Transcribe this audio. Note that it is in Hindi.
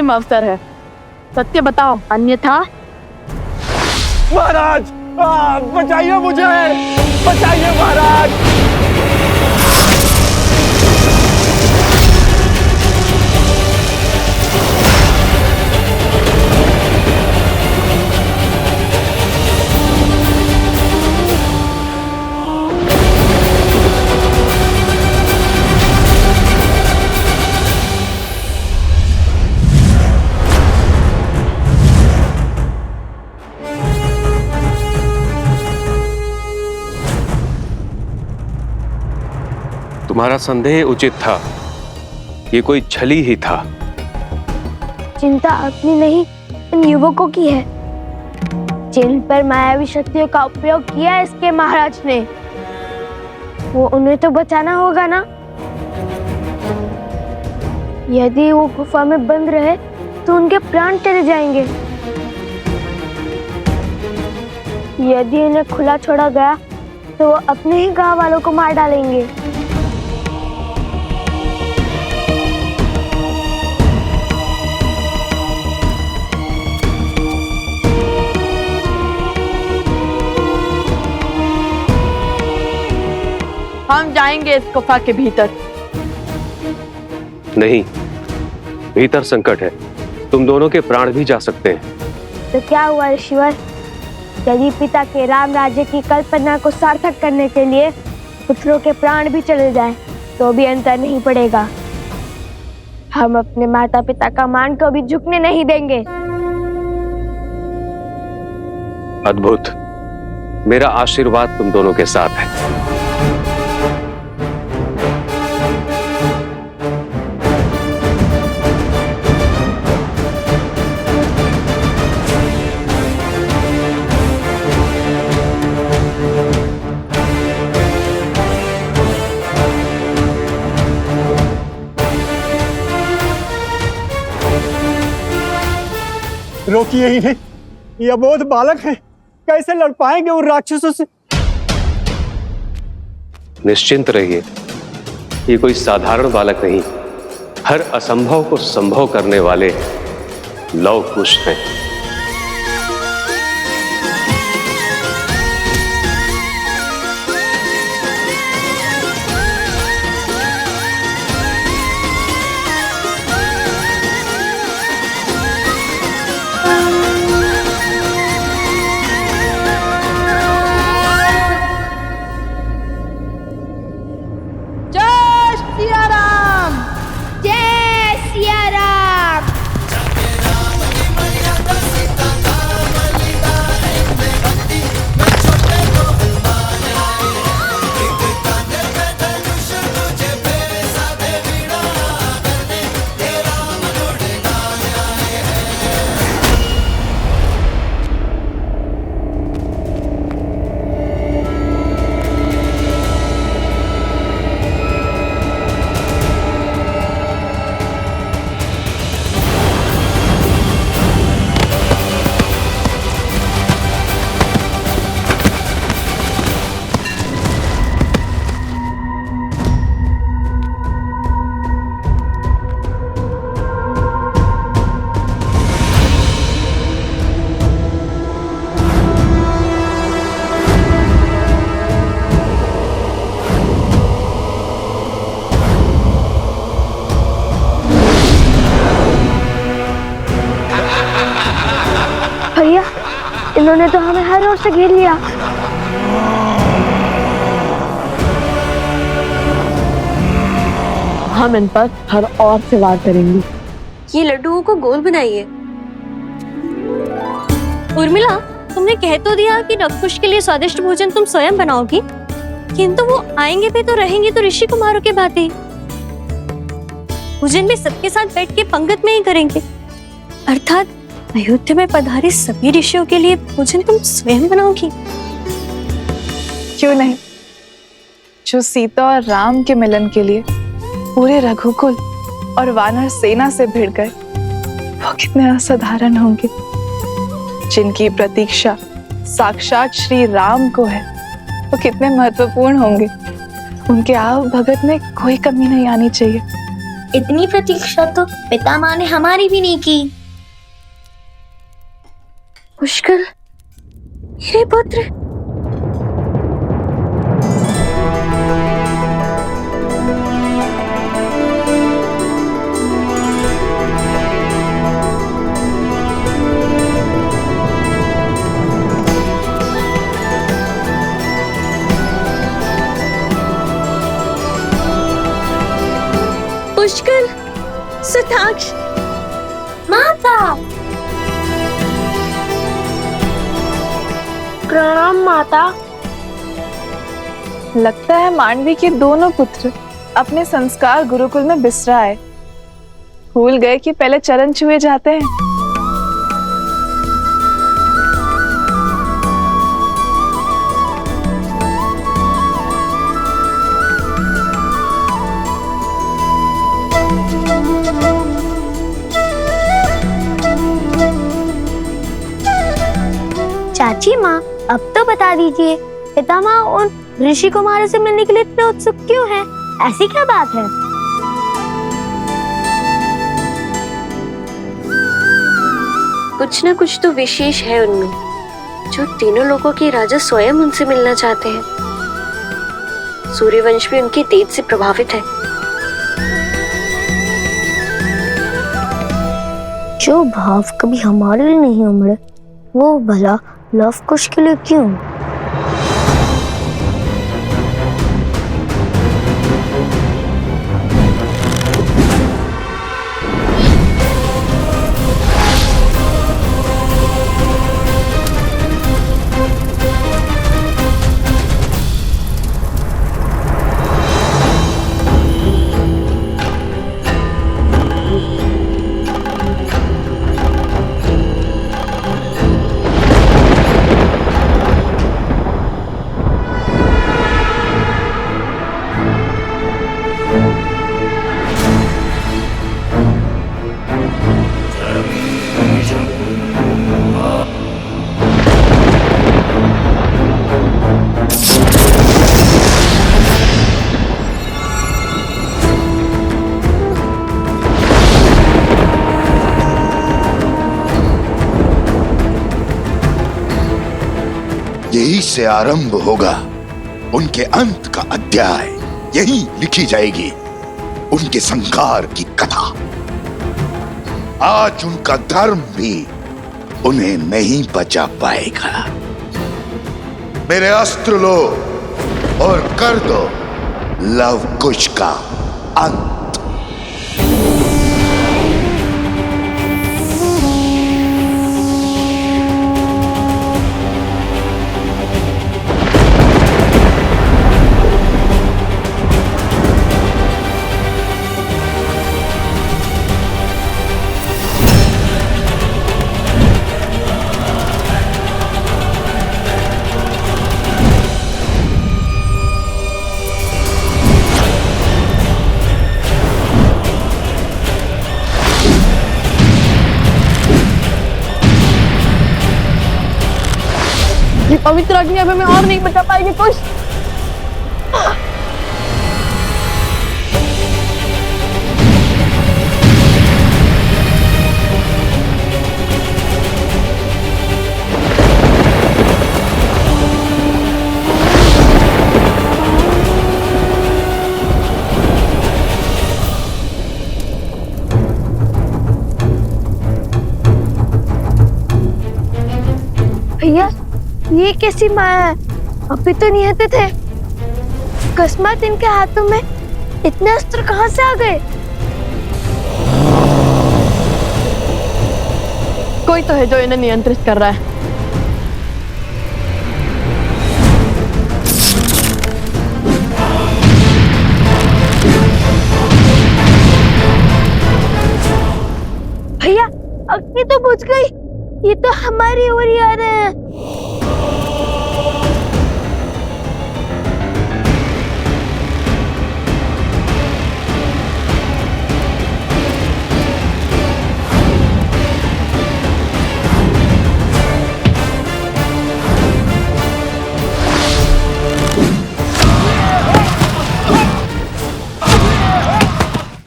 अंतिम अवसर है, सत्य बताओ, अन्यथा। महाराज, बचाइए मुझे, बचाइए महाराज। तुम्हारा संदेह उचित था, ये कोई छली ही था। चिंता अपनी नहीं, इन युवकों की है जिन पर मायावी शक्तियों का उपयोग किया इसके महाराज ने। वो उन्हें तो बचाना होगा ना। यदि वो गुफा में बंद रहे तो उनके प्राण चले जाएंगे। यदि इन्हें खुला छोड़ा गया तो वो अपने ही गांव वालों को मार डालेंगे। हम जाएंगे इस गुफा के भीतर। नहीं, भीतर संकट है, तुम दोनों के प्राण भी जा सकते हैं। तो क्या हुआ ऋषिवर, यदि पिता के राम राज्य की कल्पना को सार्थक करने के लिए पुत्रों के प्राण भी चले जाएं, तो भी अंतर नहीं पड़ेगा। हम अपने माता पिता का मान को भी झुकने नहीं देंगे। अद्भुत, मेरा आशीर्वाद तुम दोनों के साथ है। रोकिए ही नहीं, ये अबोध बालक है, कैसे लड़ पाएंगे उन राक्षसों से। निश्चिंत रहिए, ये कोई साधारण बालक नहीं, हर असंभव को संभव करने वाले लव कुश हैं। भैया, इन्होंने तो हमें हर ओर से घेर लिया। हम इन पर हर और से वार करेंगे। ये लड्डुओं को गोल बनाइए। उर्मिला, तुमने कह तो दिया कि नखुश के लिए स्वादिष्ट भोजन तुम स्वयं बनाओगी, किंतु वो आएंगे भी तो रहेंगे तो ऋषि कुमारों के भांति। भोजन भी सबके साथ बैठ के पंगत में ही करेंगे, अर्थात अयोध्या में पधारे सभी ऋषियों के लिए भोजन तुम स्वयं बनाओगी। क्यों नहीं, जो सीता और राम के मिलन के लिए पूरे रघुकुल और वानर सेना से भिड़ गए, वो कितने असाधारण होंगे। जिनकी प्रतीक्षा साक्षात श्री राम को है, वो कितने महत्वपूर्ण होंगे। उनके आव भगत में कोई कमी नहीं आनी चाहिए। इतनी प्रतीक्षा तो पितामह ने हमारी भी नहीं की। पुष्कर, मेरे पुत्र। पुष्कर, सुताक्ष, माता। प्रणाम माता। लगता है मांडवी के दोनों पुत्र अपने संस्कार गुरुकुल में बिसराए, भूल गए कि पहले चरण छुए जाते हैं। चाची माँ, अब तो बता दीजिए, पितामह उन ऋषि कुमारों से मिलने के लिए इतने उत्सुक क्यों हैं? ऐसी क्या बात है? कुछ न कुछ तो विशेष है उनमें, जो तीनों लोगों के राजा स्वयं उनसे मिलना चाहते हैं। सूर्यवंश भी उनके तेज से प्रभावित है। जो भाव कभी हमारे लिए नहीं उमड़े, वो भला लव कुश के लिए क्यों? यही से आरंभ होगा उनके अंत का अध्याय। यही लिखी जाएगी उनके संहार की कथा। आज उनका धर्म भी उन्हें नहीं बचा पाएगा। मेरे अस्त्र लो और कर दो लव कुश का अंत। ये पवित्र अग्नि अब हमें और नहीं बचा पाएगी कुछ। भैया, ये कैसी माया है? अभी तो निहत्थे थे। अकस्मात इनके हाथों में इतने अस्त्र कहां से आ गए? कोई तो है जो इन्हें नियंत्रित कर रहा है। भैया, अग्नि तो बुझ गई। ये तो हमारी ओर ही आ रहे हैं।